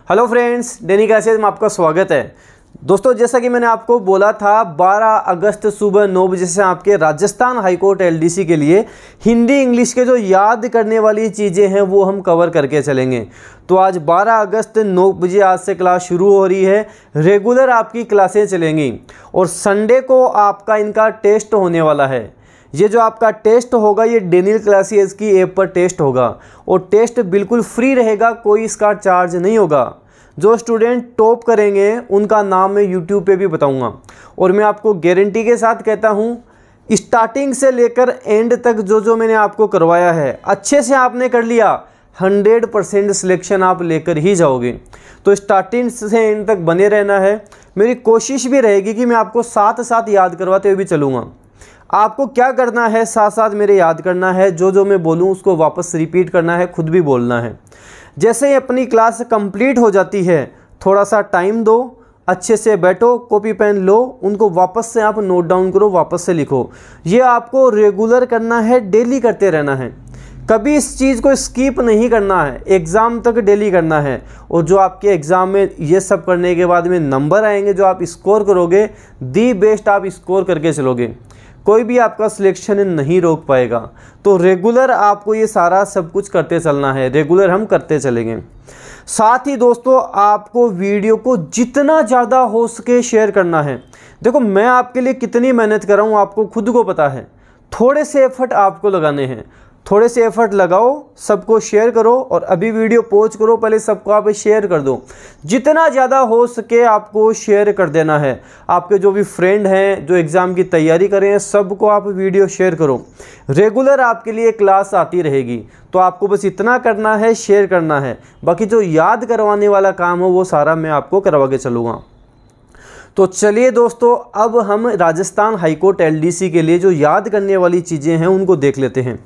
Hello friends, daily classes में आपका स्वागत है। दोस्तों, जैसा कि मैंने आपको बोला था 12 अगस्त सुबह 9 बजे से आपके राजस्थान हाईकोर्ट एलडीसी के लिए हिंदी इंग्लिश के जो याद करने वाली चीज़ें हैं वो हम कवर करके चलेंगे। तो आज 12 अगस्त 9 बजे आज से क्लास शुरू हो रही है। रेगुलर आपकी क्लासें चलेंगी और संडे को आपका इनका टेस्ट होने वाला है। ये जो आपका टेस्ट होगा ये डेनियल क्लासेस की ऐप पर टेस्ट होगा और टेस्ट बिल्कुल फ्री रहेगा, कोई इसका चार्ज नहीं होगा। जो स्टूडेंट टॉप करेंगे उनका नाम मैं यूट्यूब पे भी बताऊंगा और मैं आपको गारंटी के साथ कहता हूँ स्टार्टिंग से लेकर एंड तक जो मैंने आपको करवाया है अच्छे से आपने कर लिया 100% सिलेक्शन आप लेकर ही जाओगे। तो स्टार्टिंग से एंड तक बने रहना है। मेरी कोशिश भी रहेगी कि मैं आपको साथ साथ याद करवाते हुए भी चलूँगा। आपको क्या करना है, साथ साथ मेरे याद करना है, जो मैं बोलूँ उसको वापस रिपीट करना है, खुद भी बोलना है। जैसे ही अपनी क्लास कंप्लीट हो जाती है थोड़ा सा टाइम दो, अच्छे से बैठो, कॉपी पेन लो, उनको वापस से आप नोट डाउन करो, वापस से लिखो। ये आपको रेगुलर करना है, डेली करते रहना है, कभी इस चीज़ को स्किप नहीं करना है, एग्ज़ाम तक डेली करना है। और जो आपके एग्ज़ाम में ये सब करने के बाद में नंबर आएंगे, जो आप स्कोर करोगे दी बेस्ट आप स्कोर करके चलोगे, कोई भी आपका सिलेक्शन नहीं रोक पाएगा। तो रेगुलर आपको ये सारा सब कुछ करते चलना है, रेगुलर हम करते चलेंगे। साथ ही दोस्तों आपको वीडियो को जितना ज़्यादा हो सके शेयर करना है। देखो मैं आपके लिए कितनी मेहनत कर रहा हूँ आपको खुद को पता है। थोड़े से एफर्ट आपको लगाने हैं, थोड़े से एफर्ट लगाओ, सबको शेयर करो और अभी वीडियो पॉज करो, पहले सबको आप शेयर कर दो। जितना ज़्यादा हो सके आपको शेयर कर देना है। आपके जो भी फ्रेंड हैं जो एग्ज़ाम की तैयारी कर रहे हैं सबको आप वीडियो शेयर करो। रेगुलर आपके लिए क्लास आती रहेगी, तो आपको बस इतना करना है, शेयर करना है। बाकी जो याद करवाने वाला काम हो वो सारा मैं आपको करवा के चलूँगा। तो चलिए दोस्तों, अब हम राजस्थान हाईकोर्ट एलडीसी के लिए जो याद करने वाली चीज़ें हैं उनको देख लेते हैं।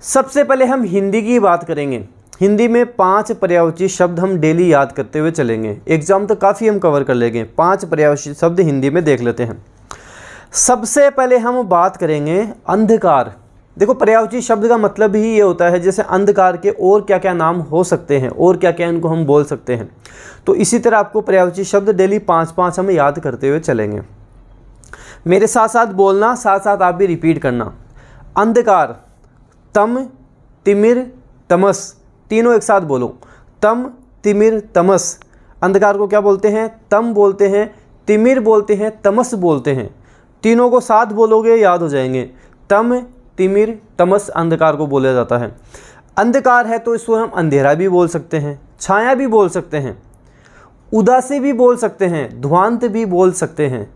सबसे पहले हम हिंदी की बात करेंगे। हिंदी में 5 पर्यायवाची शब्द हम डेली याद करते हुए चलेंगे। एग्जाम तो काफ़ी हम कवर कर लेंगे। 5 पर्यायवाची शब्द हिंदी में देख लेते हैं। सबसे पहले हम बात करेंगे अंधकार। देखो पर्यायवाची शब्द का मतलब ही ये होता है जैसे अंधकार के और क्या क्या नाम हो सकते हैं और क्या क्या इनको हम बोल सकते हैं। तो इसी तरह आपको पर्यायवाची शब्द डेली 5-5 हम याद करते हुए चलेंगे। मेरे साथ साथ बोलना, साथ साथ आप भी रिपीट करना। अंधकार, तम, तिमिर, तमस, तीनों एक साथ बोलो। तम, तिमिर, तमस। अंधकार को क्या बोलते हैं? तम बोलते हैं, तिमिर बोलते हैं, तमस बोलते हैं। तीनों को साथ बोलोगे याद हो जाएंगे। तम, तिमिर, तमस अंधकार को बोला जाता है। अंधकार है तो इसको हम अंधेरा भी बोल सकते हैं, छाया भी बोल सकते हैं, उदासी भी बोल सकते हैं, ध्वांत भी बोल सकते हैं।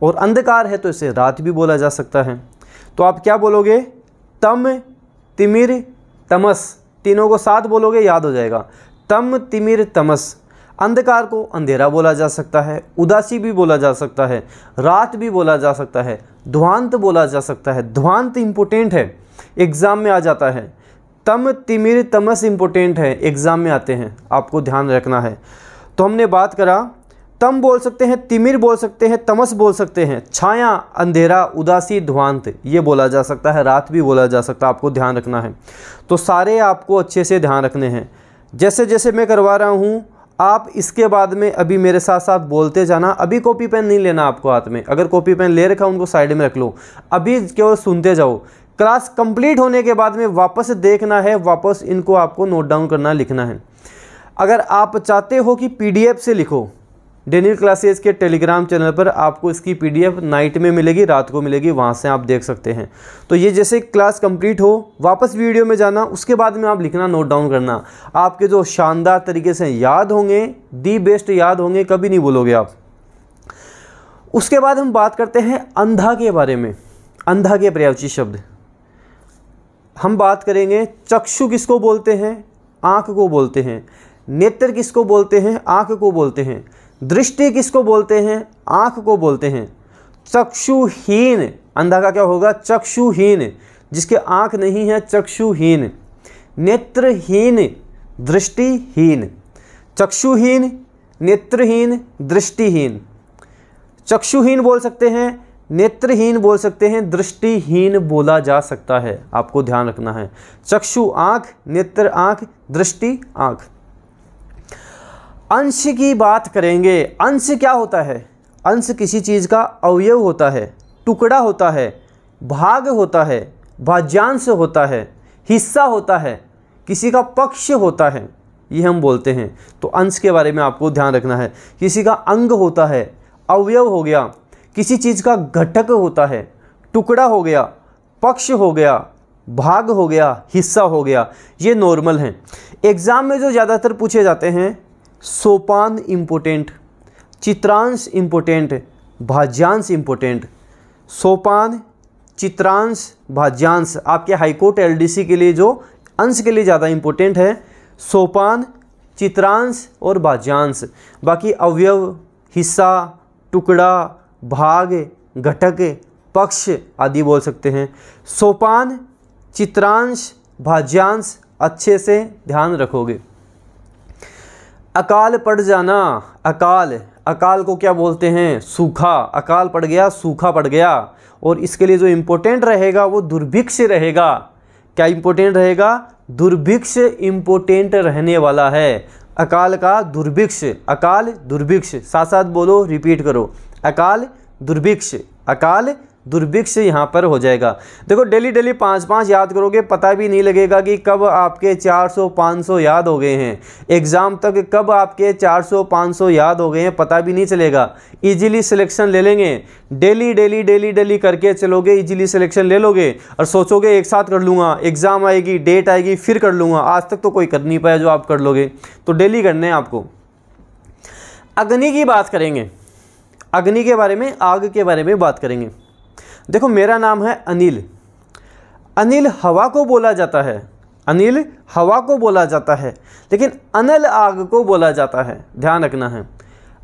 और अंधकार है तो इसे रात भी बोला जा सकता है। तो आप क्या बोलोगे? तम, तिमिर, तमस, तीनों को साथ बोलोगे याद हो जाएगा। तम, तिमिर, तमस। अंधकार को अंधेरा बोला जा सकता है, उदासी भी बोला जा सकता है, रात भी बोला जा सकता है, ध्वांत बोला जा सकता है। ध्वांत इंपोर्टेंट है, एग्जाम में आ जाता है। तम, तिमिर, तमस इंपोर्टेंट है, एग्जाम में आते हैं, आपको ध्यान रखना है। तो हमने बात करा, तम बोल सकते हैं, तिमिर बोल सकते हैं, तमस बोल सकते हैं, छाया, अंधेरा, उदासी, ध्वांत ये बोला जा सकता है, रात भी बोला जा सकता है, आपको ध्यान रखना है। तो सारे आपको अच्छे से ध्यान रखने हैं। जैसे जैसे मैं करवा रहा हूँ आप इसके बाद में अभी मेरे साथ साथ बोलते जाना। अभी कॉपी पेन नहीं लेना आपको हाथ में, अगर कॉपी पेन ले रखा उनको साइड में रख लो, अभी केवल सुनते जाओ। क्लास कंप्लीट होने के बाद में वापस देखना है, वापस इनको आपको नोट डाउन करना, लिखना है। अगर आप चाहते हो कि PDF से लिखो, डेनियल क्लासेस के टेलीग्राम चैनल पर आपको इसकी PDF नाइट में मिलेगी, रात को मिलेगी, वहाँ से आप देख सकते हैं। तो ये जैसे क्लास कंप्लीट हो वापस वीडियो में जाना, उसके बाद में आप लिखना, नोट डाउन करना। आपके जो शानदार तरीके से याद होंगे, दी बेस्ट याद होंगे, कभी नहीं भूलोगे आप। उसके बाद हम बात करते हैं अंधा के बारे में। अंधा के पर्यायवाची शब्द हम बात करेंगे। चक्षु किसको बोलते हैं? आँख को बोलते हैं। नेत्र किसको बोलते हैं? आँख को बोलते हैं। दृष्टि किसको बोलते हैं? आँख को बोलते हैं। चक्षुहीन, अंधा का क्या होगा? चक्षुहीन, जिसके आँख नहीं है, चक्षुहीन। नेत्रहीन, दृष्टिहीन। चक्षुहीन, नेत्रहीन, दृष्टिहीन। चक्षुहीन बोल सकते हैं, नेत्रहीन बोल सकते हैं, दृष्टिहीन बोला जा सकता है, आपको ध्यान रखना है। चक्षु आँख, नेत्र आँख, दृष्टि आँख। अंश की बात करेंगे। अंश क्या होता है? अंश किसी चीज़ का अवयव होता है, टुकड़ा होता है, भाग होता है, भाज्यांश होता है, हिस्सा होता है, किसी का पक्ष होता है, ये हम बोलते हैं। तो अंश के बारे में आपको ध्यान रखना है। किसी का अंग होता है, अवयव हो गया, किसी चीज़ का घटक होता है, टुकड़ा हो गया, पक्ष हो गया, भाग हो गया, हिस्सा हो गया, ये नॉर्मल हैं। एग्ज़ाम में जो ज़्यादातर पूछे जाते हैं, सोपान इम्पोर्टेंट, चित्रांश इम्पोर्टेंट, भाज्यांश इम्पोर्टेंट। सोपान, चित्रांश, भाज्यांश आपके हाईकोर्ट एलडीसी के लिए जो अंश के लिए ज़्यादा इम्पोर्टेंट है, सोपान, चित्रांश और भाज्यांश। बाकी अवयव, हिस्सा, टुकड़ा, भाग, घटक, पक्ष आदि बोल सकते हैं। सोपान, चित्रांश, भाज्यांश अच्छे से ध्यान रखोगे। अकाल पड़ जाना, अकाल, अकाल को क्या बोलते हैं? सूखा। अकाल पड़ गया, सूखा पड़ गया। और इसके लिए जो इम्पोर्टेंट रहेगा वो दुर्भिक्ष रहेगा। क्या इम्पोर्टेंट रहेगा? दुर्भिक्ष इम्पोर्टेंट रहने वाला है। अकाल का दुर्भिक्ष, अकाल दुर्भिक्ष, साथ साथ बोलो, रिपीट करो, अकाल दुर्भिक्ष, अकाल दुर्भिक्ष यहाँ पर हो जाएगा। देखो डेली डेली 5-5 याद करोगे, पता भी नहीं लगेगा कि कब आपके 400-500 याद हो गए हैं। एग्ज़ाम तक कब आपके 400-500 याद हो गए हैं पता भी नहीं चलेगा। इजीली सिलेक्शन ले लेंगे। डेली डेली डेली डेली करके चलोगे, इजीली सिलेक्शन ले लोगे और सोचोगे एक साथ कर लूँगा, एग्ज़ाम आएगी, डेट आएगी, फिर कर लूँगा। आज तक तो कोई कर नहीं पाया जो आप कर लोगे। तो डेली करने हैं आपको। अग्नि की बात करेंगे, अग्नि के बारे में, आग के बारे में बात करेंगे। देखो मेरा नाम है अनिल। अनिल हवा को बोला जाता है, अनिल हवा को बोला जाता है, लेकिन अनल आग को बोला जाता है। ध्यान रखना है,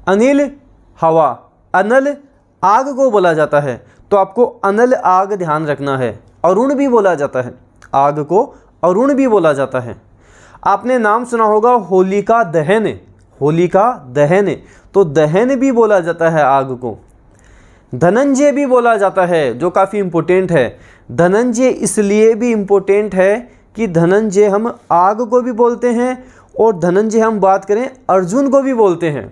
अनिल हवा, अनल आग को बोला जाता है। तो आपको अनल आग ध्यान रखना है। अरुण भी बोला जाता है, आग को अरुण भी बोला जाता है। आपने नाम सुना होगा होलिका दहन, होलिका दहन, तो दहन भी बोला जाता है आग को। धनंजय भी बोला जाता है, जो काफ़ी इम्पोर्टेंट है। धनंजय इसलिए भी इम्पोर्टेंट है कि धनंजय हम आग को भी बोलते हैं और धनंजय हम बात करें अर्जुन को भी बोलते हैं।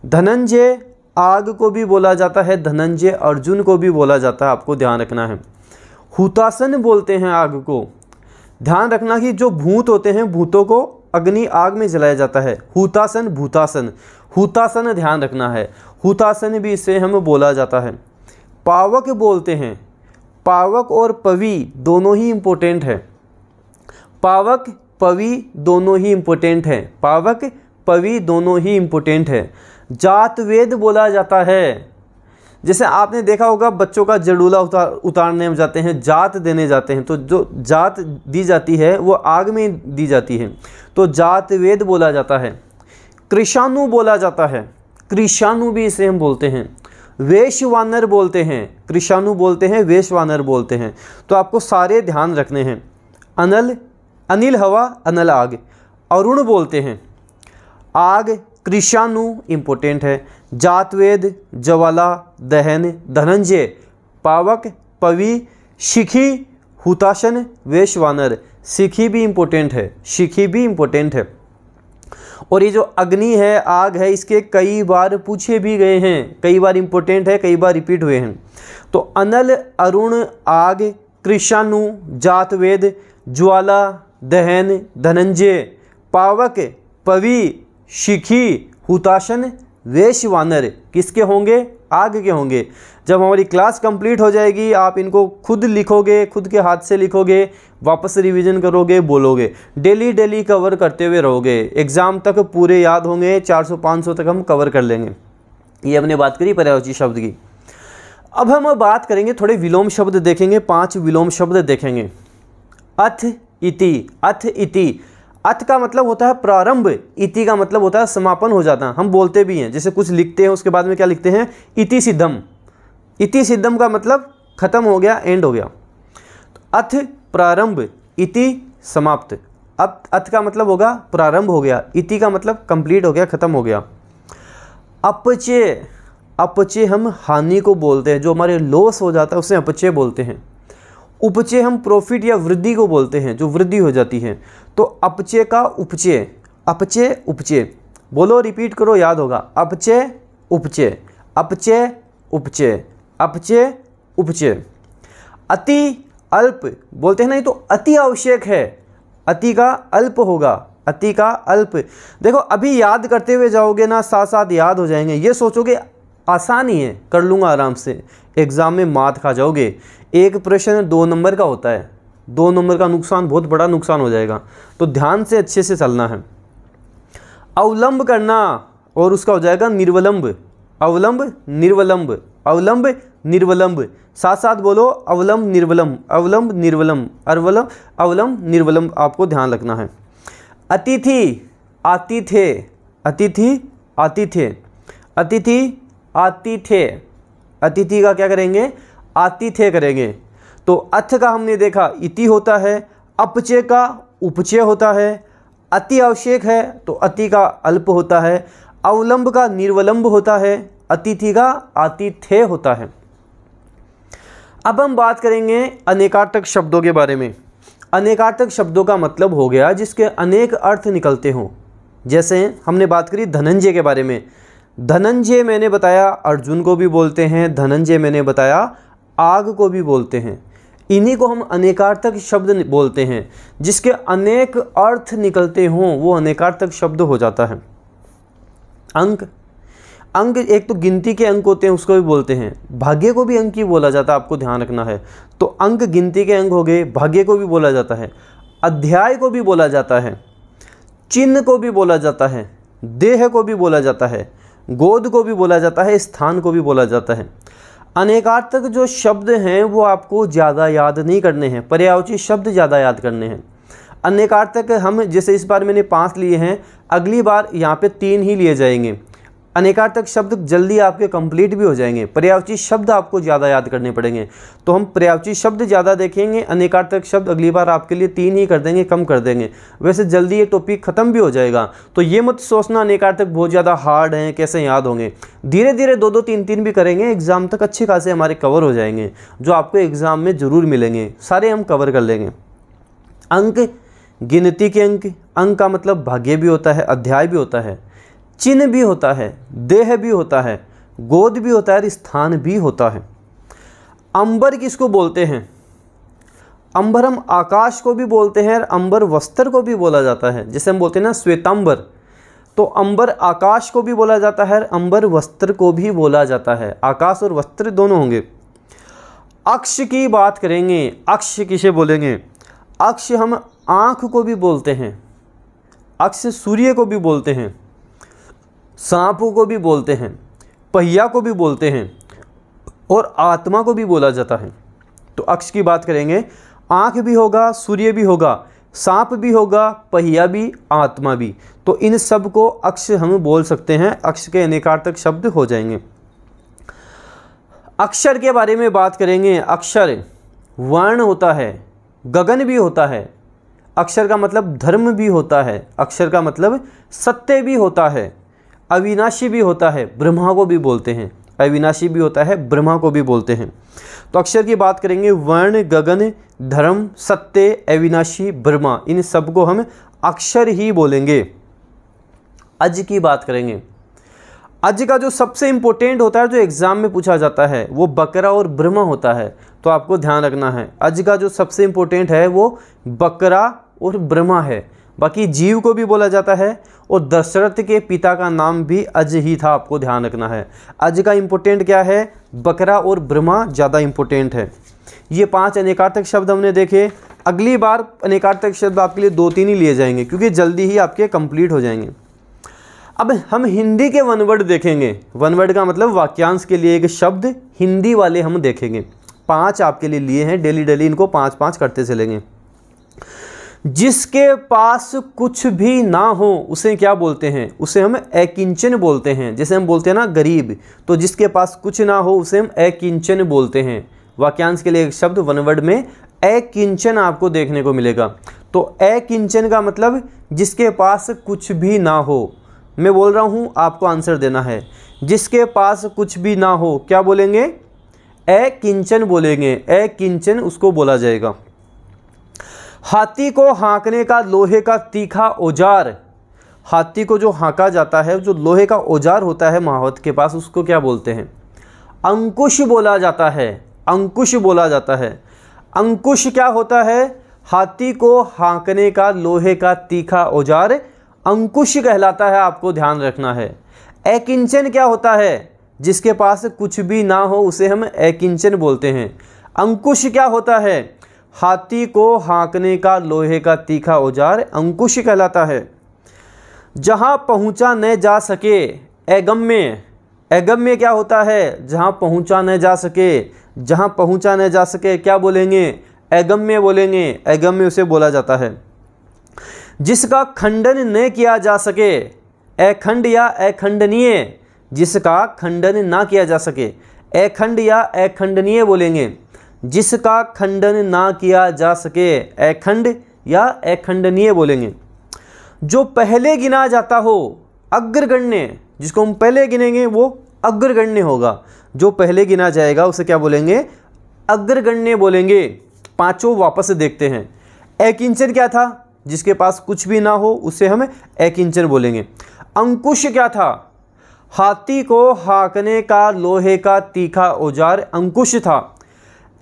धनंजय आग को भी बोला जाता है, धनंजय अर्जुन को भी बोला जाता है, आपको ध्यान रखना है। हुतासन बोलते हैं आग को। ध्यान रखना कि जो भूत होते हैं, भूतों को अग्नि आग में जलाया जाता है। हुतासन, भूतासन, हुतासन ध्यान रखना है। हुतासन भी इसे हम बोला जाता है। पावक बोलते हैं। पावक और पवी दोनों ही इम्पोर्टेंट है। पावक, पवी दोनों ही इम्पोर्टेंट है। पावक, पवी दोनों ही इम्पोर्टेंट है। जात वेद बोला जाता है। जैसे आपने देखा होगा बच्चों का जड़ूला उतारने में जाते हैं, जात देने जाते हैं, तो जो जात दी जाती है वो आग में दी जाती है, तो जात वेद बोला जाता है। कृषाणु बोला जाता है, कृषाणु भी इसे हम बोलते हैं। वेशवानर बोलते हैं, कृषाणु बोलते हैं, वेशवानर बोलते हैं। तो आपको सारे ध्यान रखने हैं। अनल, अनिल हवा, अनल आग। अरुण बोलते हैं, आग, कृषाणु इम्पोर्टेंट है। जातवेद, ज्वाला, दहन, धनंजय, पावक, पवी, शिखी, हुताशन, वेशवानर। शिखी भी इम्पोर्टेंट है, शिखी भी इम्पोर्टेंट है। और ये जो अग्नि है, आग है, इसके कई बार पूछे भी गए हैं, कई बार इम्पोर्टेंट है, कई बार रिपीट हुए हैं। तो अनल, अरुण, आग, कृषाणु, जातवेद, ज्वाला, दहन, धनंजय, पावक, पवी, शिखी, हुताशन, वेशवानर किसके होंगे? आग के होंगे। जब हमारी क्लास कंप्लीट हो जाएगी आप इनको खुद लिखोगे, खुद के हाथ से लिखोगे, वापस रिवीजन करोगे, बोलोगे, डेली डेली कवर करते हुए रहोगे। एग्ज़ाम तक पूरे याद होंगे, 400-500 तक हम कवर कर लेंगे। ये हमने बात करी पर्यायवाची शब्द की। अब हम बात करेंगे, थोड़े विलोम शब्द देखेंगे, 5 विलोम शब्द देखेंगे। अथ, इति, अथ, इति। अथ का मतलब होता है प्रारंभ, इति का मतलब होता है समापन हो जाता है। हम बोलते भी हैं, जैसे कुछ लिखते हैं उसके बाद में क्या लिखते हैं? इति सिद्धम। इति सिद्धम का मतलब खत्म हो गया, एंड हो गया। अथ प्रारंभ, इति समाप्त। अब अथ का मतलब होगा प्रारंभ हो गया, इति का मतलब कंप्लीट हो गया, खत्म हो गया। अपचय, अपचय हम हानि को बोलते हैं, जो हमारे लॉस हो जाता है उसे अपचय बोलते हैं। उपचय हम प्रॉफिट या वृद्धि को बोलते हैं, जो वृद्धि हो जाती है। तो अपचय का उपचय, अपचय, उपचय। बोलो, रिपीट करो, याद होगा। अपचय उपचय, अपचय उपचय, अपचय उपचय। अति अल्प बोलते हैं ना, ये तो अति आवश्यक है, अति का अल्प होगा, अति का अल्प। देखो अभी याद करते हुए जाओगे ना, साथ साथ याद हो जाएंगे। ये सोचोगे आसान ही है, कर लूँगा आराम से, एग्ज़ाम में मात खा जाओगे। एक प्रश्न 2 नंबर का होता है, 2 नंबर का नुकसान, बहुत बड़ा नुकसान हो जाएगा। तो ध्यान से अच्छे से चलना है। अवलंब करना और उसका हो जाएगा निर्वलंब, अवलंब निर्वलंब, अवलंब निर्वलंब। साथ साथ बोलो, अवलंब निर्वलंब, अवलंब निर्वलंब, अवलंब अवलंब निर्वलंब, आपको ध्यान रखना है। अतिथि आतिथ्य, अतिथि आतिथ्य, अतिथि आतिथ्य, अतिथि का क्या करेंगे, आतिथ्य करेंगे। तो अथ का हमने देखा इति होता है, अपचय का उपचय होता है, अति आवश्यक है तो अति का अल्प होता है, अवलंब का निर्वलंब होता है, अतिथि का आतिथ्य होता है। अब हम बात करेंगे अनेकार्थक शब्दों के बारे में। अनेकार्थक शब्दों का मतलब हो गया जिसके अनेक अर्थ निकलते हों। जैसे हमने बात करी धनंजय के बारे में, धनंजय मैंने बताया अर्जुन को भी बोलते हैं, धनंजय मैंने बताया आग को भी बोलते हैं। इन्हीं को हम अनेकार्थक शब्द बोलते हैं, जिसके अनेक अर्थ निकलते हों वो अनेकार्थक शब्द हो जाता है। अंक, अंक एक तो गिनती के अंक होते हैं, उसको भी बोलते हैं। भाग्य को भी अंक ही बोला जाता है, आपको ध्यान रखना है। तो अंक गिनती के अंक हो गए, भाग्य को भी बोला जाता है, अध्याय को भी बोला जाता है, चिन्ह को भी बोला जाता है, देह को भी बोला जाता है, गोद को भी बोला जाता है, स्थान को भी बोला जाता है। अनेकार्थक जो शब्द हैं वो आपको ज़्यादा याद नहीं करने हैं, पर्यायवाची शब्द ज़्यादा याद करने हैं। अनेकार्थक हम जैसे इस बार मैंने 5 लिए हैं, अगली बार यहाँ पे 3 ही लिए जाएंगे। अनेकार्थक शब्द जल्दी आपके कंप्लीट भी हो जाएंगे, पर्यायवाची शब्द आपको ज़्यादा याद करने पड़ेंगे। तो हम पर्यायवाची शब्द ज़्यादा देखेंगे, अनेकार्थक शब्द अगली बार आपके लिए 3 ही कर देंगे, कम कर देंगे। वैसे जल्दी ये टॉपिक ख़त्म भी हो जाएगा। तो ये मत सोचना अनेकार्थक बहुत ज़्यादा हार्ड हैं, कैसे याद होंगे। धीरे धीरे 2-2, 3-3 भी करेंगे, एग्ज़ाम तक अच्छे खासे हमारे कवर हो जाएंगे, जो आपको एग्ज़ाम में ज़रूर मिलेंगे, सारे हम कवर कर लेंगे। अंक गिनती के अंक, अंक का मतलब भाग्य भी होता है, अध्याय भी होता है, चिन्ह भी होता है, देह भी होता है, गोद भी होता है और स्थान भी होता है। अंबर किसको बोलते हैं? अंबर हम आकाश को भी बोलते हैं और अंबर वस्त्र को भी बोला जाता है। जैसे हम बोलते हैं ना श्वेतांबर, तो अंबर आकाश को भी बोला जाता है और अंबर वस्त्र को भी बोला जाता है। आकाश और वस्त्र दोनों होंगे। अक्ष की बात करेंगे, अक्ष किसे बोलेंगे? अक्ष हम आँख को भी बोलते हैं, अक्ष सूर्य को भी बोलते हैं, सांप को भी बोलते हैं, पहिया को भी बोलते हैं और आत्मा को भी बोला जाता है। तो अक्ष की बात करेंगे, आँख भी होगा, सूर्य भी होगा, सांप भी होगा, पहिया भी, आत्मा भी। तो इन सब को अक्ष हम बोल सकते हैं, अक्ष के अनेकार्थक शब्द हो जाएंगे। अक्षर के बारे में बात करेंगे। अक्षर वर्ण होता है, गगन भी होता है, अक्षर का मतलब धर्म भी होता है, अक्षर का मतलब सत्य भी होता है, अविनाशी भी होता है, ब्रह्मा को भी बोलते हैं, अविनाशी भी होता है, ब्रह्मा को भी बोलते हैं। तो अक्षर की बात करेंगे, वर्ण, गगन, धर्म, सत्य, अविनाशी, ब्रह्मा, इन सबको हम अक्षर ही बोलेंगे। अज की बात करेंगे। अज का जो सबसे इम्पोर्टेंट होता है, जो एग्जाम में पूछा जाता है, वो बकरा और ब्रह्मा होता है। तो आपको ध्यान रखना है, अज का जो सबसे इम्पोर्टेंट है वो बकरा और ब्रह्मा है। बाकी जीव को भी बोला जाता है और दशरथ के पिता का नाम भी अज ही था, आपको ध्यान रखना है। अज का इम्पोर्टेंट क्या है? बकरा और ब्रह्मा ज़्यादा इम्पोर्टेंट है। ये 5 अनेकार्थक शब्द हमने देखे। अगली बार अनेकार्थक शब्द आपके लिए 2-3 ही लिए जाएंगे, क्योंकि जल्दी ही आपके कंप्लीट हो जाएंगे। अब हम हिंदी के वन वर्ड देखेंगे। वन वर्ड का मतलब वाक्यांश के लिए एक शब्द, हिंदी वाले हम देखेंगे। 5 आपके लिए लिए हैं, डेली डेली इनको 5-5 करते चलेंगे। जिसके पास कुछ भी ना हो उसे क्या बोलते हैं? उसे हम अकिंचन बोलते हैं। जैसे हम बोलते हैं ना गरीब, तो जिसके पास कुछ ना हो उसे हम अकिंचन बोलते हैं। वाक्यांश के लिए एक शब्द वन वर्ड में अकिंचन आपको देखने को मिलेगा। तो अकिंचन का मतलब जिसके पास कुछ भी ना हो। मैं बोल रहा हूँ, आपको आंसर देना है। जिसके पास कुछ भी ना हो क्या बोलेंगे? अकिंचन बोलेंगे। अकिंचन उसको बोला जाएगा। हाथी को हाँकने का लोहे का तीखा औजार। हाथी को जो हाँका जाता है, जो लोहे का औजार होता है महावत के पास, उसको क्या बोलते हैं? अंकुश बोला जाता है। अंकुश बोला जाता है। अंकुश क्या होता है? हाथी को हाँकने का लोहे का तीखा औजार अंकुश कहलाता है, आपको ध्यान रखना है। एकिंचन क्या होता है? जिसके पास कुछ भी ना हो उसे हम एकिंचन बोलते हैं। अंकुश क्या होता है? हाथी को हाँकने का लोहे का तीखा औजार अंकुश कहलाता है। जहाँ पहुँचा न जा सके, अगम्य। अगम्य क्या होता है? जहाँ पहुँचा न जा सके। जहाँ पहुँचा न जा सके क्या बोलेंगे? अगम्य बोलेंगे। अगम्य उसे बोला जाता है। जिसका खंडन न किया जा सके, अखंड या अखंडनीय। जिसका खंडन ना किया जा सके, अखंड या अखंडनीय बोलेंगे। जिसका खंडन ना किया जा सके, अखंड या अखंडनीय बोलेंगे। जो पहले गिना जाता हो, अग्रगण्य। जिसको हम पहले गिनेंगे वो अग्रगण्य होगा। जो पहले गिना जाएगा उसे क्या बोलेंगे? अग्रगण्य बोलेंगे। पांचों वापस से देखते हैं। एकिंचन क्या था? जिसके पास कुछ भी ना हो उसे हम एकिंचन बोलेंगे। अंकुश क्या था? हाथी को हाँकने का लोहे का तीखा औजार अंकुश था।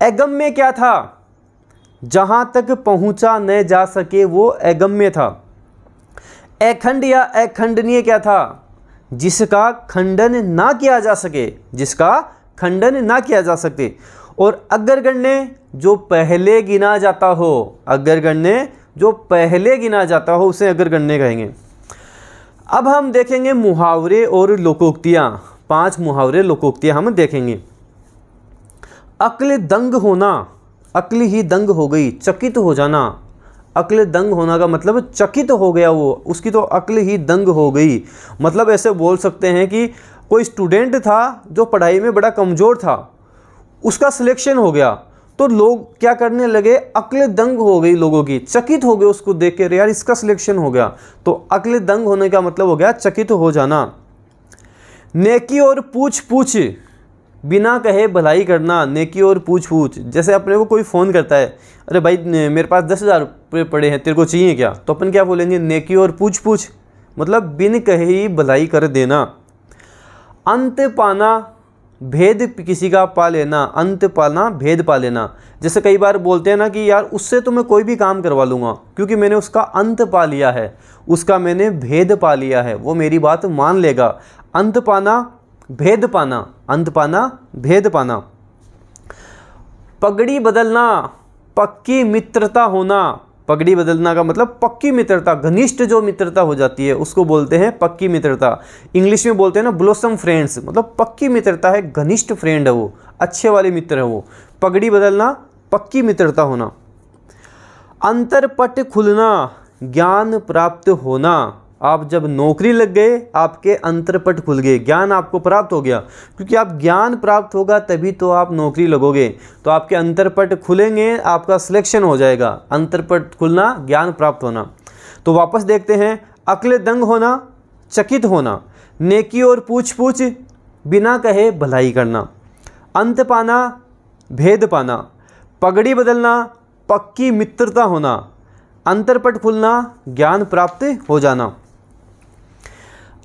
अगम्य क्या था? जहाँ तक पहुँचा न जा सके वो अगम्य था। अखंड या अखंडनीय क्या था? जिसका खंडन ना किया जा सके। जिसका खंडन ना किया जा सके। और अग्रगण्य जो पहले गिना जाता हो। अग्रगण्य जो पहले गिना जाता हो उसे अग्रगण्य कहेंगे। अब हम देखेंगे मुहावरे और लोकोक्तियाँ। 5 मुहावरे लोकोक्तियाँ हम देखेंगे। अक्ल दंग होना, अक्ल ही दंग हो गई, चकित हो जाना। अक्ल दंग होना का मतलब चकित हो गया वो, उसकी तो अक्ल ही दंग हो गई। मतलब ऐसे बोल सकते हैं कि कोई स्टूडेंट था जो पढ़ाई में बड़ा कमज़ोर था, उसका सिलेक्शन हो गया, तो लोग क्या करने लगे? अक्ल दंग हो गई लोगों की, चकित हो गए उसको देख कर, यार इसका सिलेक्शन हो गया। तो अक्ल दंग होने का मतलब हो गया चकित हो जाना। नेकी और पूछ पूछ, बिना कहे भलाई करना। नेकी और पूछ पूछ, जैसे अपने को कोई फ़ोन करता है, अरे भाई मेरे पास 10,000 रुपये पड़े हैं, तेरे को चाहिए क्या? तो अपन क्या बोलेंगे? नेकी और पूछ पूछ, मतलब बिन कहे ही भलाई कर देना। अंत पाना, भेद किसी का पा लेना। अंत पाना, भेद पा लेना। जैसे कई बार बोलते हैं ना कि यार उससे तो मैं कोई भी काम करवा लूँगा क्योंकि मैंने उसका अंत पा लिया है, उसका मैंने भेद पा लिया है, वो मेरी बात मान लेगा। अंत पाना, भेद पाना। अंत पाना, भेद पाना। पगड़ी बदलना, पक्की मित्रता होना। पगड़ी बदलना का मतलब पक्की मित्रता, घनिष्ठ जो मित्रता हो जाती है उसको बोलते हैं पक्की मित्रता। इंग्लिश में बोलते हैं ना ब्लॉसम फ्रेंड्स, मतलब पक्की मित्रता है, घनिष्ठ फ्रेंड है वो, अच्छे वाले मित्र है वो। पगड़ी बदलना, पक्की मित्रता होना। अंतरपट खुलना, ज्ञान प्राप्त होना। आप जब नौकरी लग गए, आपके अंतरपट खुल गए, ज्ञान आपको प्राप्त हो गया, क्योंकि आप ज्ञान प्राप्त होगा तभी तो आप नौकरी लगोगे। तो आपके अंतरपट खुलेंगे, आपका सिलेक्शन हो जाएगा। अंतरपट खुलना, ज्ञान प्राप्त होना। तो वापस देखते हैं। अक्ल दंग होना, चकित होना। नेकी और पूछ पूछ, बिना कहे भलाई करना। अंत पाना, भेद पाना। पगड़ी बदलना, पक्की मित्रता होना। अंतरपट खुलना, ज्ञान प्राप्त हो जाना।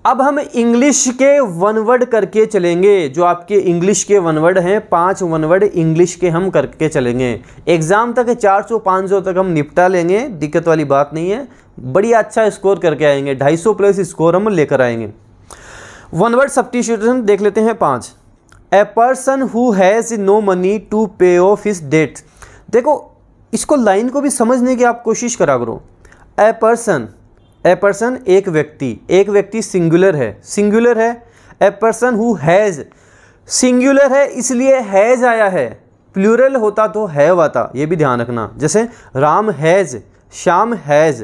अब हम इंग्लिश के वन वर्ड करके चलेंगे। जो आपके इंग्लिश के वन वर्ड हैं, 5 वन वर्ड इंग्लिश के हम करके चलेंगे। एग्ज़ाम तक 400-500 तक हम निपटा लेंगे, दिक्कत वाली बात नहीं है। बढ़िया अच्छा स्कोर करके आएंगे, 250 प्लस स्कोर हम लेकर आएंगे। वन वर्ड सब्स्टिट्यूशन देख लेते हैं 5। A person who has no money to pay off his debt. देखो इसको लाइन को भी समझने की आप कोशिश करा करो। ए पर्सन, ए पर्सन एक व्यक्ति, एक व्यक्ति सिंगुलर है, सिंगुलर है। ए पर्सन हु हैज़, सिंगुलर है इसलिए हैज़ आया है, प्लूरल होता तो हैव आता, ये भी ध्यान रखना। जैसे Ram has, Shyam has,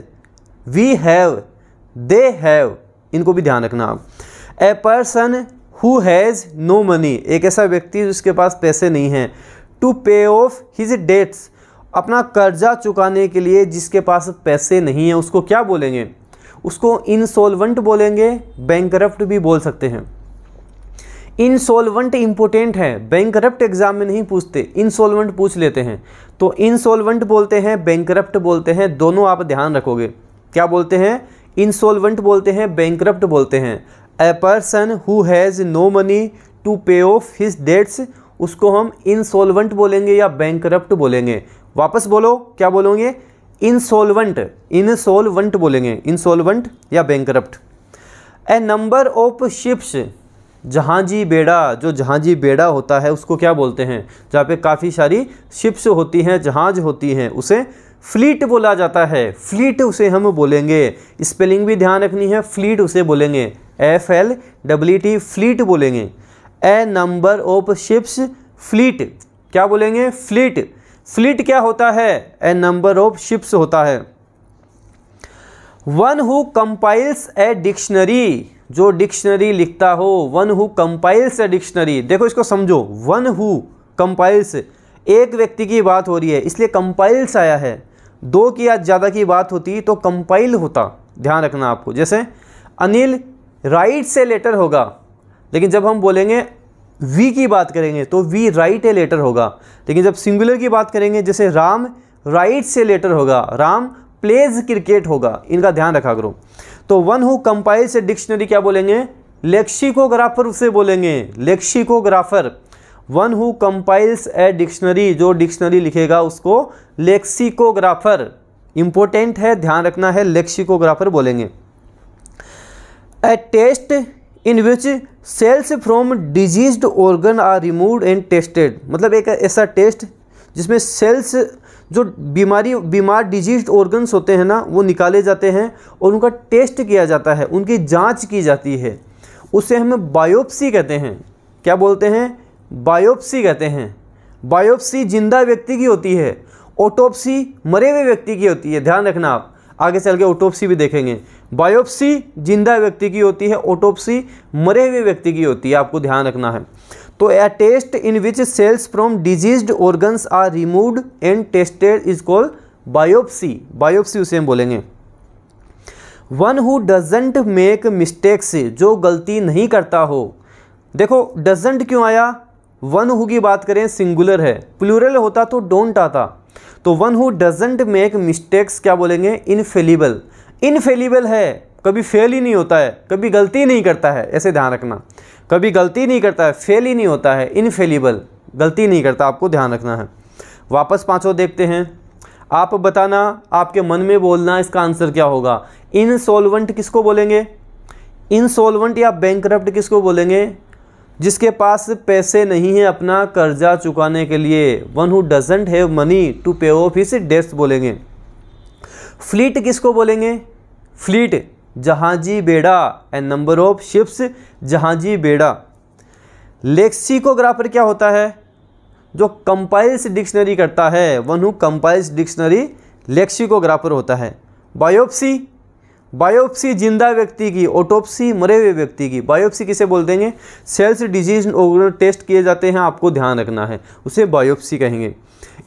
we have, they have, इनको भी ध्यान रखना आप। A person who has no money, एक ऐसा व्यक्ति जिसके पास पैसे नहीं हैं। To pay off his dates, अपना कर्जा चुकाने के लिए जिसके पास पैसे नहीं हैं उसको क्या बोलेंगे? उसको इंसॉल्वेंट बोलेंगे, बैंकरप्ट भी बोल सकते हैं। इंसॉल्वेंट इंपॉर्टेंट है, बैंकरप्ट एग्जाम में नहीं पूछते, इंसॉल्वेंट पूछ लेते हैं। तो इंसॉल्वेंट बोलते हैं, बैंकरप्ट बोलते हैं, दोनों आप ध्यान रखोगे। क्या बोलते हैं? इंसॉल्वेंट बोलते हैं, बैंकरप्ट बोलते हैं। A person who has no money to pay off his debts, उसको हम इंसॉल्वेंट बोलेंगे या बैंकरप्ट बोलेंगे। वापस बोलो, क्या बोलोगे? इंसॉल्वेंट, इंसॉल्वेंट बोलेंगे, इंसॉल्वेंट या bankrupt. A number of ships, जहाजी बेड़ा, जो जहाजी बेड़ा होता है उसको क्या बोलते हैं? जहाँ पे काफ़ी सारी शिप्स होती हैं, जहाज होती हैं, उसे फ्लीट बोला जाता है। फ्लीट उसे हम बोलेंगे, स्पेलिंग भी ध्यान रखनी है, फ्लीट उसे बोलेंगे, FLEET, फ्लीट बोलेंगे। ए नंबर ऑफ शिप्स फ्लीट, क्या बोलेंगे? फ्लीट। फ्लीट क्या होता है? ए नंबर ऑफ शिप्स होता है। One who compiles a dictionary, जो डिक्शनरी लिखता हो, one who compiles a dictionary. देखो इसको समझो, वन हु कंपाइल्स, एक व्यक्ति की बात हो रही है इसलिए कंपाइल्स आया है। दो की या ज़्यादा की बात होती तो कंपाइल होता, ध्यान रखना आपको। जैसे अनिल राइट्स ए लेटर होगा, लेकिन जब हम बोलेंगे वी की बात करेंगे तो वी राइट ए लेटर होगा। लेकिन जब सिंगुलर की बात करेंगे, जैसे राम राइट्स ए लेटर होगा, राम प्लेज क्रिकेट होगा। इनका ध्यान रखा करो। तो one who compiles a dictionary क्या बोलेंगे? लेक्सिकोग्राफर उसे बोलेंगे, lexicographer. One who compiles a dictionary, जो डिक्शनरी लिखेगा उसको लेक्सिकोग्राफर। इंपॉर्टेंट है, ध्यान रखना है, लेक्सिकोग्राफर बोलेंगे। A test in which cells from diseased organ are removed and tested, मतलब एक ऐसा टेस्ट जिसमें सेल्स, जो बीमार डिजीज्ड ऑर्गन्स होते हैं ना, वो निकाले जाते हैं और उनका टेस्ट किया जाता है, उनकी जांच की जाती है, उसे हम बायोप्सी कहते हैं। क्या बोलते हैं? बायोप्सी कहते हैं। बायोप्सी जिंदा व्यक्ति की होती है, ऑटोप्सी मरे हुए व्यक्ति की होती है। ध्यान रखना, आप आगे चल के ऑटोप्सी भी देखेंगे। बायोप्सी जिंदा व्यक्ति की होती है, ऑटोप्सी मरे हुए व्यक्ति की होती है, आपको ध्यान रखना है। तो a test in which cells from diseased organs are removed and tested is called biopsy. Biopsy उसे हम बोलेंगे। One who doesn't make mistakes, जो गलती नहीं करता हो। देखो डजंट क्यों आया? वन हु की बात करें सिंगुलर है, प्लूरल होता तो डोंट आता। तो one who doesn't make mistakes क्या बोलेंगे? इनफेलिबल। इनफेलिबल है, कभी फेल ही नहीं होता है, कभी गलती नहीं करता है, ऐसे ध्यान रखना। कभी गलती नहीं करता है, फेल ही नहीं होता है, इनफेलिबल, गलती नहीं करता, आपको ध्यान रखना है। वापस पांचों देखते हैं। आप बताना, आपके मन में बोलना इसका आंसर क्या होगा। इनसॉल्वेंट किसको बोलेंगे? इनसॉल्वेंट या बैंकरप्ट किसको बोलेंगे? जिसके पास पैसे नहीं है अपना कर्जा चुकाने के लिए। One who doesn't have money to pay off his debts बोलेंगे। फ्लीट किसको बोलेंगे? फ्लीट जहाजी बेड़ा, एंड नंबर ऑफ शिप्स जहाजी बेड़ा। लेक्सिकोग्राफर क्या होता है? जो कंपाइल्स डिक्शनरी करता है, one who compiles dictionary lexicographer होता है। बायोप्सी, बायोप्सी जिंदा व्यक्ति की, ऑटोप्सी मरे हुए व्यक्ति की। बायोप्सी किसे बोल देंगे? सेल्स डिजीज ऑर्गन टेस्ट किए जाते हैं, आपको ध्यान रखना है, उसे बायोप्सी कहेंगे।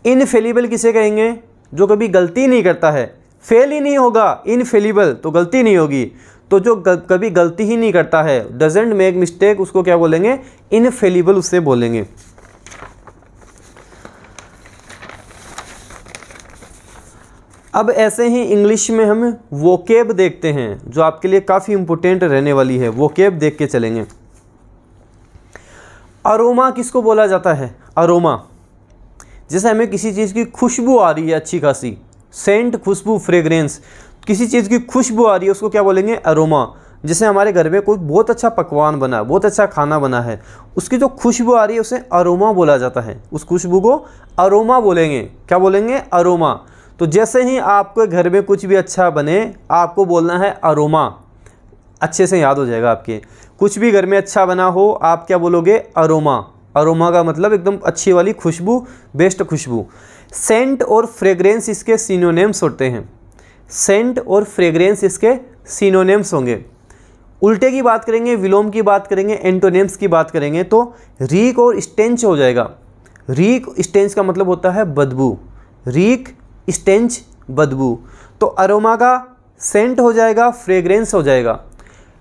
इनफेलिबल किसे कहेंगे? जो कभी गलती नहीं करता है, फेल ही नहीं होगा, इनफेलिबल तो गलती नहीं होगी। तो जो कभी गलती ही नहीं करता है, डजंट मेक मिस्टेक, उसको क्या बोलेंगे? इनफेलिबल उसे बोलेंगे। अब ऐसे ही इंग्लिश में हम वोकेब देखते हैं, जो आपके लिए काफ़ी इंपॉर्टेंट रहने वाली है। वोकेब देख के चलेंगे। अरोमा किसको बोला जाता है? अरोमा, जैसे हमें किसी चीज़ की खुशबू आ रही है अच्छी खासी, सेंट, खुशबू, फ्रेग्रेंस, किसी चीज़ की खुशबू आ रही है, उसको क्या बोलेंगे? अरोमा। जैसे हमारे घर में कोई बहुत अच्छा पकवान बना, बहुत अच्छा खाना बना है, उसकी जो खुशबू आ रही है उसे अरोमा बोला जाता है। उस खुशबू को अरोमा बोलेंगे। क्या बोलेंगे? अरोमा। तो जैसे ही आपके घर में कुछ भी अच्छा बने, आपको बोलना है अरोमा, अच्छे से याद हो जाएगा आपके। कुछ भी घर में अच्छा बना हो, आप क्या बोलोगे? अरोमा। अरोमा का मतलब एकदम अच्छी वाली खुशबू, बेस्ट खुशबू। सेंट और फ्रेग्रेंस इसके सिनोनिम्स होते हैं। सेंट और फ्रेग्रेंस इसके सिनोनिम्स होंगे। उल्टे की बात करेंगे, विलोम की बात करेंगे, एंटोनिम्स की बात करेंगे तो रीक और स्टेंच हो जाएगा। रीक स्टेंच का मतलब होता है बदबू, रीक स्टेंच बदबू। तो अरोमा का सेंट हो जाएगा, फ्रेग्रेंस हो जाएगा।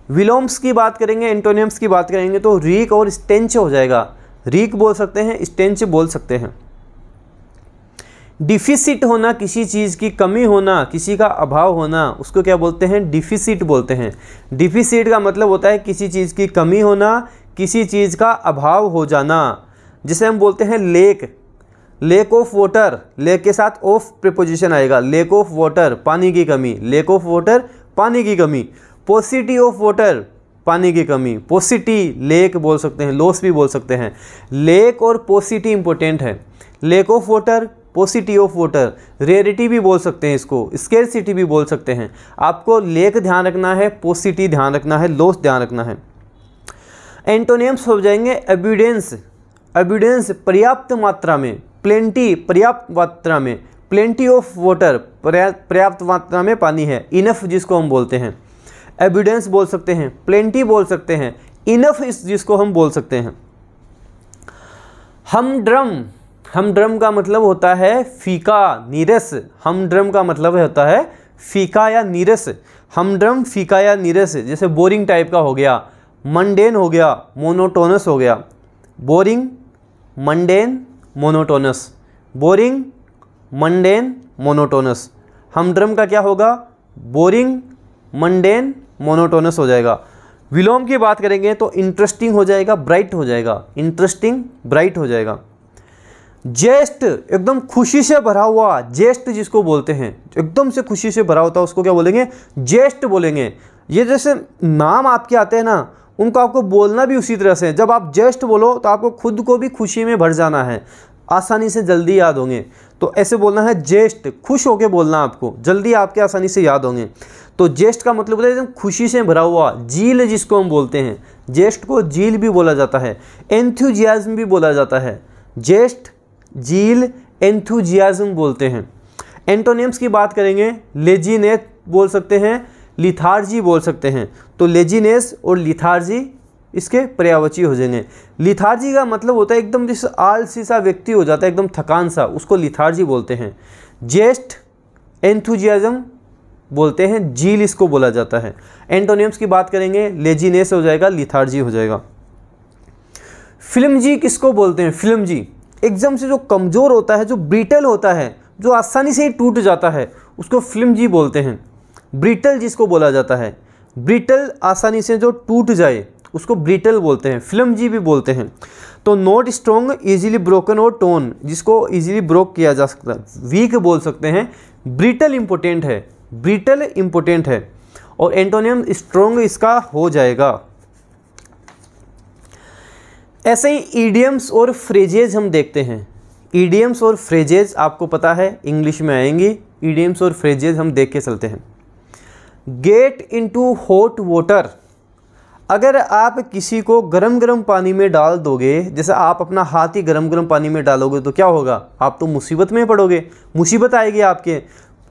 विलोम्स की बात करेंगे, एंटोनिम्स की बात करेंगे तो रीक और स्टेंच हो जाएगा। रीक बोल सकते हैं, स्टेंच बोल सकते हैं। डिफिसिट होना, किसी चीज़ की कमी होना, किसी का अभाव होना, उसको क्या बोलते हैं? डिफिसिट बोलते हैं। डिफिसिट का मतलब होता है किसी चीज़ की कमी होना, किसी चीज़ का अभाव हो जाना। जिसे हम बोलते हैं lake, lake of water, lake के साथ ऑफ प्रीपोजिशन आएगा, लेक ऑफ वाटर पानी की कमी, लेक ऑफ वाटर पानी की कमी। पोसिटी ऑफ वाटर पानी की कमी, पोसिटी लेक बोल सकते हैं, लॉस भी बोल सकते हैं। लेक और पोसिटी इंपॉर्टेंट है। Lack of water, paucity of water, rarity भी बोल सकते हैं इसको, स्केर्सिटी भी बोल सकते हैं। आपको लेक ध्यान रखना है, पोसिटी ध्यान रखना है, लॉस ध्यान रखना है। एंटोनिम्स हो जाएंगे एब्यूडेंस, एब्यूडेंस पर्याप्त मात्रा में, प्लेंटी पर्याप्त मात्रा में, प्लेंटी ऑफ वाटर पर्याप्त मात्रा में पानी है, इनफ जिसको हम बोलते हैं, एब्यूडेंस बोल सकते हैं, प्लेंटी बोल सकते हैं, इनफ इस जिसको हम बोल सकते हैं। हमड्रम, हमड्रम का मतलब होता है फीका, नीरस। हमड्रम का मतलब होता है फीका या नीरस। हमड्रम फीका या नीरस, जैसे बोरिंग टाइप का हो गया, मंडेन हो गया, मोनोटोनस हो गया। Boring, mundane, monotonous, boring, mundane, monotonous. हमड्रम का क्या होगा? बोरिंग, मंडेन, मोनोटोनस हो जाएगा। विलोम की बात करेंगे तो इंटरेस्टिंग हो जाएगा, ब्राइट हो जाएगा, इंटरेस्टिंग ब्राइट हो जाएगा। जेस्ट, एकदम खुशी से भरा हुआ, जेस्ट जिसको बोलते हैं, एकदम से खुशी से भरा होता है उसको क्या बोलेंगे? जेस्ट बोलेंगे। ये जैसे नाम आपके आते हैं ना, उनको आपको बोलना भी उसी तरह से। जब आप जेस्ट बोलो तो आपको खुद को भी खुशी में भर जाना है, आसानी से जल्दी याद होंगे। तो ऐसे बोलना है जेस्ट, खुश होके बोलना, आपको जल्दी आपके आसानी से याद होंगे। तो जेस्ट का मतलब होता है एकदम खुशी से भरा हुआ, जील जिसको हम बोलते हैं, जेस्ट को जील भी बोला जाता है, एंथुजियाज्म भी बोला जाता है। जेस्ट, जील, एंथुजियाज्म बोलते हैं। एंटोनिम्स की बात करेंगे, लेजीनेस बोल सकते हैं, लिथार्जी बोल सकते हैं। तो लेजीनेस और लिथार्जी इसके पर्यायवाची हो जाएंगे। लिथार्जी का मतलब होता है एकदम जैसे आलसी सा व्यक्ति हो जाता है, एकदम थकान सा, उसको लिथार्जी बोलते हैं। जेस्ट, एंथुजियाज्म बोलते हैं, जील इसको बोला जाता है। एंटोनिम्स की बात करेंगे, लेजीनेस हो जाएगा, लिथार्जी हो जाएगा। फिल्मजी किसको बोलते हैं? फिल्मजी एकदम से जो कमज़ोर होता है, जो ब्रिटल होता है, जो आसानी से ही टूट जाता है, उसको फिल्मजी बोलते हैं। ब्रिटल जिसको बोला जाता है, ब्रिटल आसानी से जो टूट जाए उसको ब्रिटल बोलते हैं, फिल्मजी भी बोलते हैं। तो नॉट स्ट्रॉन्ग, इजीली ब्रोकन और टोन जिसको इजीली ब्रोक किया जा सकता है, वीक बोल सकते हैं। ब्रिटल इंपॉर्टेंट है, ब्रिटल इंपॉर्टेंट है, और एंटोनियम स्ट्रॉन्ग इसका हो जाएगा। ऐसे ही ईडियम्स और फ्रेजेज हम देखते हैं। ईडियम्स और फ्रेजेज आपको पता है इंग्लिश में आएंगी, ईडियम्स और फ्रेजेज हम देख के चलते हैं। गेट इनटू हॉट वाटर, अगर आप किसी को गरम गरम पानी में डाल दोगे, जैसे आप अपना हाथ ही गरम गरम पानी में डालोगे तो क्या होगा? आप तो मुसीबत में पड़ोगे, मुसीबत आएगी आपके।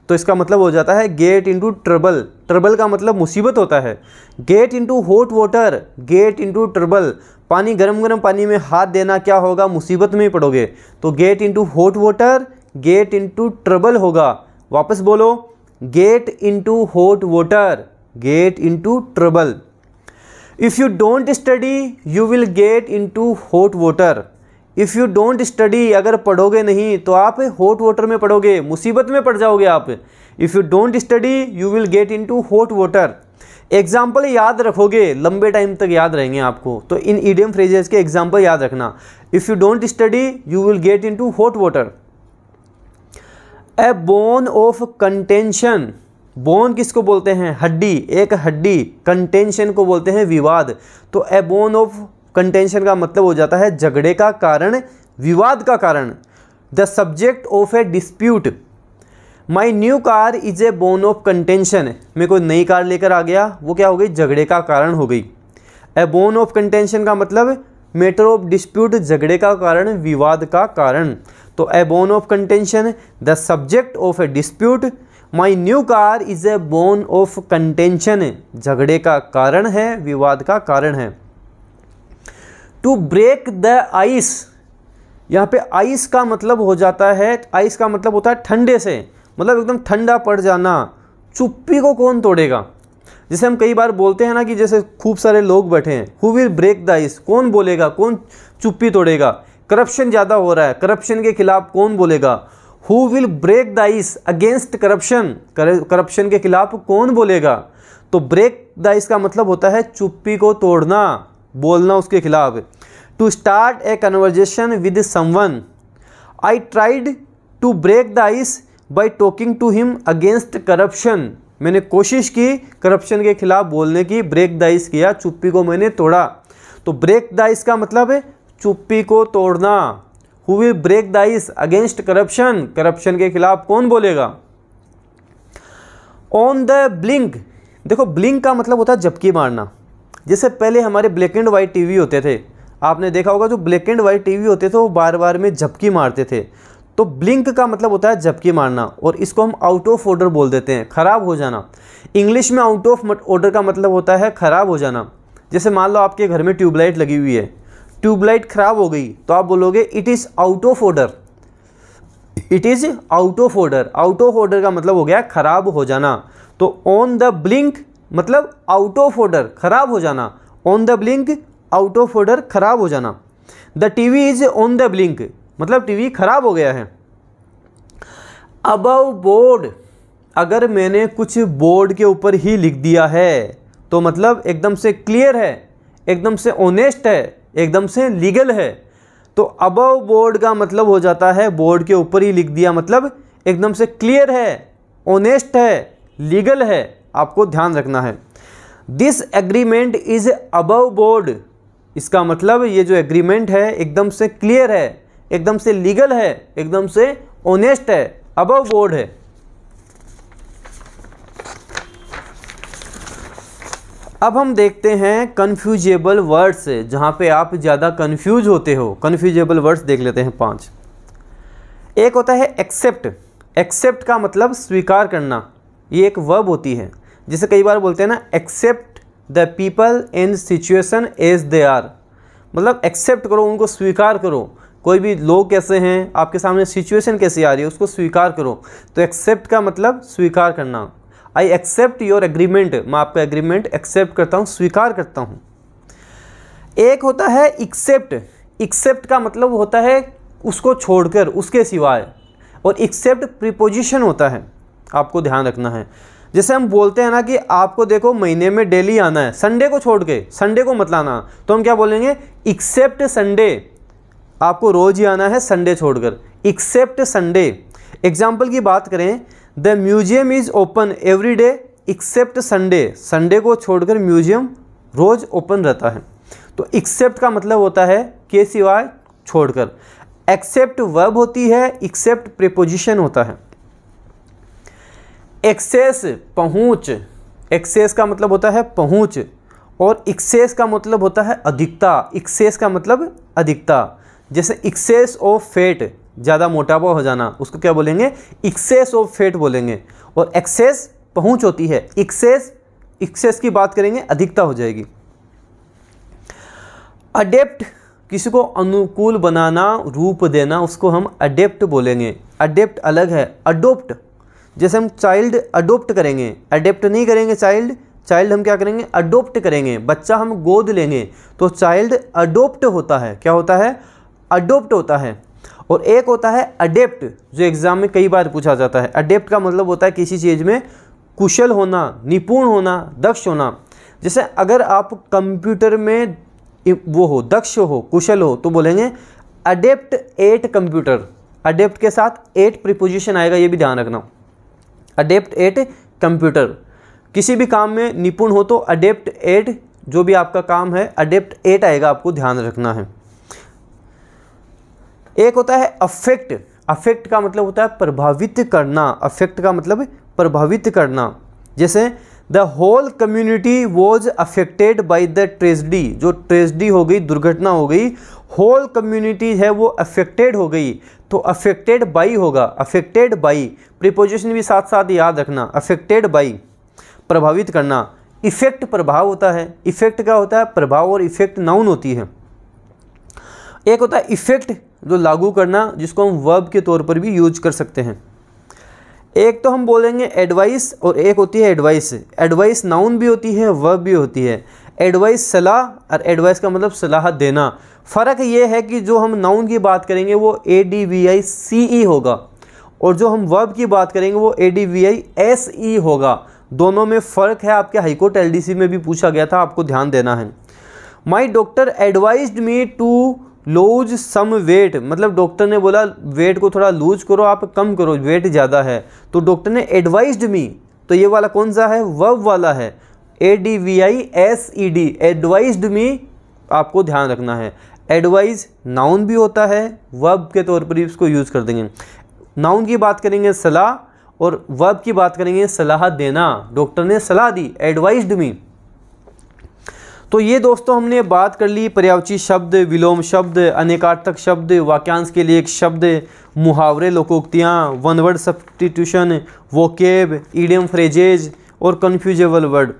तो इसका मतलब हो जाता है गेट इनटू ट्रबल। ट्रबल का मतलब मुसीबत होता है। Get into hot water, get into trouble, पानी गरम गरम पानी में हाथ देना क्या होगा? मुसीबत में पड़ोगे। तो get into hot water, get into trouble होगा। वापस बोलो, get into hot water, get into trouble. If you don't study you will get into hot water. If you don't study, अगर पढ़ोगे नहीं तो आप हॉट वाटर में पढ़ोगे, मुसीबत में पड़ जाओगे आप। If you don't study you will get into hot water. Example याद रखोगे, लंबे टाइम तक याद रहेंगे आपको। तो इन इडियम फ्रेजेस के एग्जाम्पल याद रखना। If you don't study you will get into hot water. A bone of contention, bone किसको बोलते हैं? हड्डी, एक हड्डी। कंटेंशन को बोलते हैं विवाद। तो ए बोन ऑफ कंटेंशन का मतलब हो जाता है झगड़े का कारण, विवाद का कारण। The subject of a dispute, my new car is a bone of contention, मैं कोई नई कार लेकर आ गया, वो क्या हो गई? झगड़े का कारण हो गई। ए बोन ऑफ कंटेंशन का मतलब मैटर ऑफ डिस्प्यूट, झगड़े का कारण, विवाद का कारण। तो a bone of contention, the subject of a dispute, my new car is a bone of contention, झगड़े का कारण है, विवाद का कारण है। टू ब्रेक द आइस, यहाँ पे आइस का मतलब हो जाता है, आइस का मतलब होता है ठंडे से, मतलब एकदम ठंडा पड़ जाना। चुप्पी को कौन तोड़ेगा? जैसे हम कई बार बोलते हैं ना कि जैसे खूब सारे लोग बैठे हैं, who will break the ice, कौन बोलेगा, कौन चुप्पी तोड़ेगा? करप्शन ज़्यादा हो रहा है, करप्शन के खिलाफ कौन बोलेगा? Who will break the ice against corruption, corruption के खिलाफ कौन बोलेगा। तो ब्रेक द आइस का मतलब होता है चुप्पी को तोड़ना, बोलना उसके खिलाफ। To start a conversation with someone, I tried to break the ice by talking to him against corruption, मैंने कोशिश की करप्शन के खिलाफ बोलने की, ब्रेक द आइस किया, चुप्पी को मैंने तोड़ा। तो ब्रेक द आइस का मतलब है चुप्पी को तोड़ना। Who will break the ice against corruption, corruption के खिलाफ कौन बोलेगा। ऑन द ब्लिंक, देखो ब्लिंक का मतलब होता है झपकी मारना। जैसे पहले हमारे ब्लैक एंड वाइट टीवी होते थे, आपने देखा होगा जो ब्लैक एंड वाइट टीवी होते थे वो बार बार में झपकी मारते थे। तो ब्लिंक का मतलब होता है झपकी मारना, और इसको हम आउट ऑफ ऑर्डर बोल देते हैं, खराब हो जाना। इंग्लिश में आउट ऑफ ऑर्डर का मतलब होता है खराब हो जाना। जैसे मान लो आपके घर में ट्यूबलाइट लगी हुई है, ट्यूबलाइट खराब हो गई तो आप बोलोगे it is out of order, it is out of order. Out of order का मतलब हो गया खराब हो जाना। तो ऑन द ब्लिंक मतलब आउट ऑफ ऑर्डर, खराब हो जाना। On the blink out of order, खराब हो जाना। The TV is on the blink मतलब टीवी खराब हो गया है। अबव बोर्ड, अगर मैंने कुछ बोर्ड के ऊपर ही लिख दिया है तो मतलब एकदम से क्लियर है, एकदम से ऑनेस्ट है, एकदम से लीगल है। तो अबव बोर्ड का मतलब हो जाता है बोर्ड के ऊपर ही लिख दिया मतलब एकदम से क्लियर है, ऑनेस्ट है, लीगल है, आपको ध्यान रखना है। This agreement is above board, इसका मतलब ये जो एग्रीमेंट है एकदम से क्लियर है, एकदम से लीगल है, एकदम से ऑनेस्ट है, अबव बोर्ड है। अब हम देखते हैं कन्फ्यूजेबल वर्ड्स, जहाँ पे आप ज़्यादा कन्फ्यूज होते हो। कन्फ्यूजेबल वर्ड्स देख लेते हैं 5। एक होता है एक्सेप्ट, एक्सेप्ट का मतलब स्वीकार करना, ये एक वर्ब होती है। जैसे कई बार बोलते हैं ना accept the people and situation as they are, मतलब एक्सेप्ट करो, उनको स्वीकार करो। कोई भी लोग कैसे हैं, आपके सामने सिचुएशन कैसी आ रही है, उसको स्वीकार करो। तो एक्सेप्ट का मतलब स्वीकार करना। आई एक्सेप्ट योर एग्रीमेंट, मैं आपका एग्रीमेंट एक्सेप्ट करता हूँ, स्वीकार करता हूँ। एक होता है एक्सेप्ट, एक्सेप्ट का मतलब होता है उसको छोड़कर, उसके सिवाय। और एक्सेप्ट प्रीपोजिशन होता है, आपको ध्यान रखना है। जैसे हम बोलते हैं ना कि आपको देखो महीने में डेली आना है, संडे को छोड़ के, संडे को मत लाना, तो हम क्या बोलेंगे एक्सेप्ट संडे, आपको रोज ही आना है संडे छोड़कर, एक्सेप्ट संडे। एग्जाम्पल की बात करें, the museum is open every day except Sunday, Sunday को छोड़कर म्यूजियम रोज ओपन रहता है। तो एक्सेप्ट का मतलब होता है के सिवाय, छोड़कर। एक्सेप्ट वर्ब होती है, एक्सेप्ट प्रीपोजिशन होता है। एक्सेस पहुँच, एक्सेस का मतलब होता है पहुँच, और एक्सेस का मतलब होता है अधिकता। एक्सेस का मतलब अधिकता। जैसे एक्सेस ऑफ फैट, ज़्यादा मोटापा हो जाना, उसको क्या बोलेंगे एक्सेस ऑफ फैट बोलेंगे। और एक्सेस पहुँच होती है, एक्सेस, एक्सेस की बात करेंगे अधिकता हो जाएगी। अडेप्ट, किसी को अनुकूल बनाना, रूप देना, उसको हम अडेप्ट बोलेंगे। अडेप्ट अलग है, अडोप्ट, जैसे हम चाइल्ड अडोप्ट करेंगे, अडेप्ट नहीं करेंगे चाइल्ड, चाइल्ड हम क्या करेंगे अडोप्ट करेंगे, बच्चा हम गोद लेंगे, तो चाइल्ड अडोप्ट होता है। क्या होता है अडोप्ट होता है। और एक होता है अडेप्ट, जो एग्जाम में कई बार पूछा जाता है। अडेप्ट का मतलब होता है किसी चीज़ में कुशल होना, निपुण होना, दक्ष होना। जैसे अगर आप कंप्यूटर में वो हो, दक्ष हो, कुशल हो, तो बोलेंगे अडेप्ट एट कंप्यूटर। अडेप्ट के साथ एट प्रीपोजिशन आएगा, ये भी ध्यान रखना। अडेप्ट एट कंप्यूटर, किसी भी काम में निपुण हो तो अडेप्ट एट, जो भी आपका काम है अडेप्ट एट आएगा, आपको ध्यान रखना है। एक होता है अफेक्ट, अफेक्ट का मतलब होता है प्रभावित करना। अफेक्ट का मतलब प्रभावित करना। जैसे the whole community was affected by the tragedy, जो ट्रेजडी हो गई, दुर्घटना हो गई, होल कम्युनिटी है वो अफेक्टेड हो गई, तो अफेक्टेड बाई होगा, अफेक्टेड बाई। प्रीपोजिशन भी साथ साथ याद रखना, अफेक्टेड बाई, प्रभावित करना। इफेक्ट प्रभाव होता है, इफेक्ट क्या होता है प्रभाव, और इफेक्ट नाउन होती है। एक होता है इफेक्ट, जो लागू करना, जिसको हम वर्ब के तौर पर भी यूज कर सकते हैं। एक तो हम बोलेंगे एडवाइस, और एक होती है एडवाइस। एडवाइस नाउन भी होती है, वर्ब भी होती है। एडवाइस सलाह, और एडवाइस का मतलब सलाह देना। फ़र्क ये है कि जो हम नाउन की बात करेंगे वो ADVICE होगा, और जो हम वर्ब की बात करेंगे वो ADVISE होगा। दोनों में फ़र्क है, आपके हाईकोर्ट LDC में भी पूछा गया था, आपको ध्यान देना है। My doctor advised me to lose some weight, मतलब डॉक्टर ने बोला वेट को थोड़ा लूज करो, आप कम करो, वेट ज़्यादा है, तो डॉक्टर ने एडवाइज्ड मी, तो ये वाला कौन सा है, वर्ब वाला है, ADVISED, एडवाइज्ड मी आपको ध्यान रखना है। एडवाइज नाउन भी होता है, वर्ब के तौर पर इसको यूज़ कर देंगे। नाउन की बात करेंगे सलाह, और वर्ब की बात करेंगे सलाह देना। डॉक्टर ने सलाह दी, एडवाइज्ड मी। तो ये दोस्तों हमने बात कर ली पर्यायवाची शब्द, विलोम शब्द, अनेकार्थक शब्द, वाक्यांश के लिए एक शब्द, मुहावरे, लोकोक्तियाँ, one word substitution, vocab, idiom, phrases और कन्फ्यूजेबल वर्ड।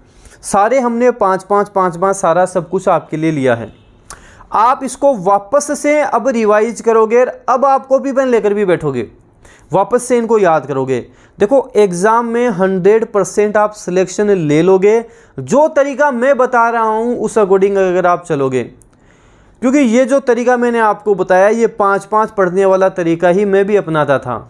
सारे हमने 5-5 सारा सब कुछ आपके लिए लिया है। आप इसको वापस से अब रिवाइज करोगे, अब आप कॉपी पेन लेकर भी बैठोगे, वापस से इनको याद करोगे। देखो एग्ज़ाम में 100% आप सिलेक्शन ले लोगे, जो तरीका मैं बता रहा हूँ उस अकॉर्डिंग अगर आप चलोगे, क्योंकि ये जो तरीका मैंने आपको बताया ये 5-5 पढ़ने वाला तरीका ही मैं भी अपनाता था।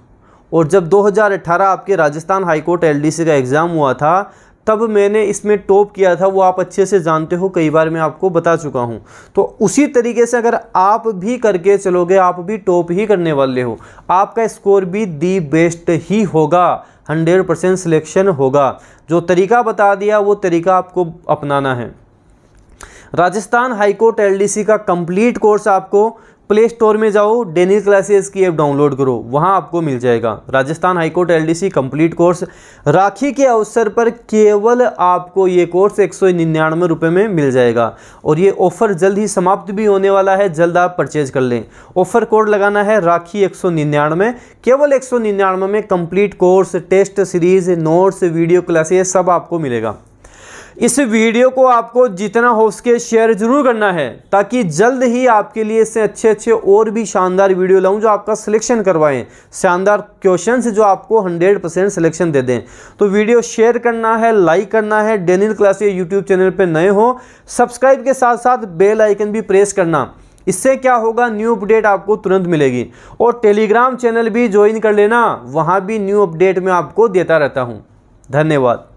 और जब 2018 आपके राजस्थान हाईकोर्ट LDC का एग्ज़ाम हुआ था तब मैंने इसमें टॉप किया था, वो आप अच्छे से जानते हो, कई बार मैं आपको बता चुका हूँ। तो उसी तरीके से अगर आप भी करके चलोगे, आप भी टॉप ही करने वाले हो, आपका स्कोर भी दी बेस्ट ही होगा, 100% सिलेक्शन होगा। जो तरीका बता दिया वो तरीका आपको अपनाना है। राजस्थान हाईकोर्ट LDC का कंप्लीट कोर्स आपको प्ले स्टोर में जाओ, डेनियल क्लासेस की ऐप डाउनलोड करो, वहां आपको मिल जाएगा Rajasthan High Court LDC complete course. Rakhi के अवसर पर केवल आपको ये कोर्स 199 रुपये में मिल जाएगा, और ये ऑफ़र जल्द ही समाप्त भी होने वाला है, जल्द आप परचेज कर लें। ऑफ़र कोड लगाना है राखी 199, केवल 199 में complete course, test series, notes, video classes सब आपको मिलेगा। इस वीडियो को आपको जितना हो सके शेयर जरूर करना है, ताकि जल्द ही आपके लिए इससे अच्छे और भी शानदार वीडियो लाऊं जो आपका सिलेक्शन करवाएं, शानदार क्वेश्चंस जो आपको 100% सिलेक्शन दे दें। तो वीडियो शेयर करना है, लाइक करना है। डेनियल क्लासेस यूट्यूब चैनल पे नए हो, सब्सक्राइब के साथ साथ बेल आइकन भी प्रेस करना। इससे क्या होगा, न्यू अपडेट आपको तुरंत मिलेगी। और टेलीग्राम चैनल भी ज्वाइन कर लेना, वहाँ भी न्यू अपडेट मैं आपको देता रहता हूँ। धन्यवाद।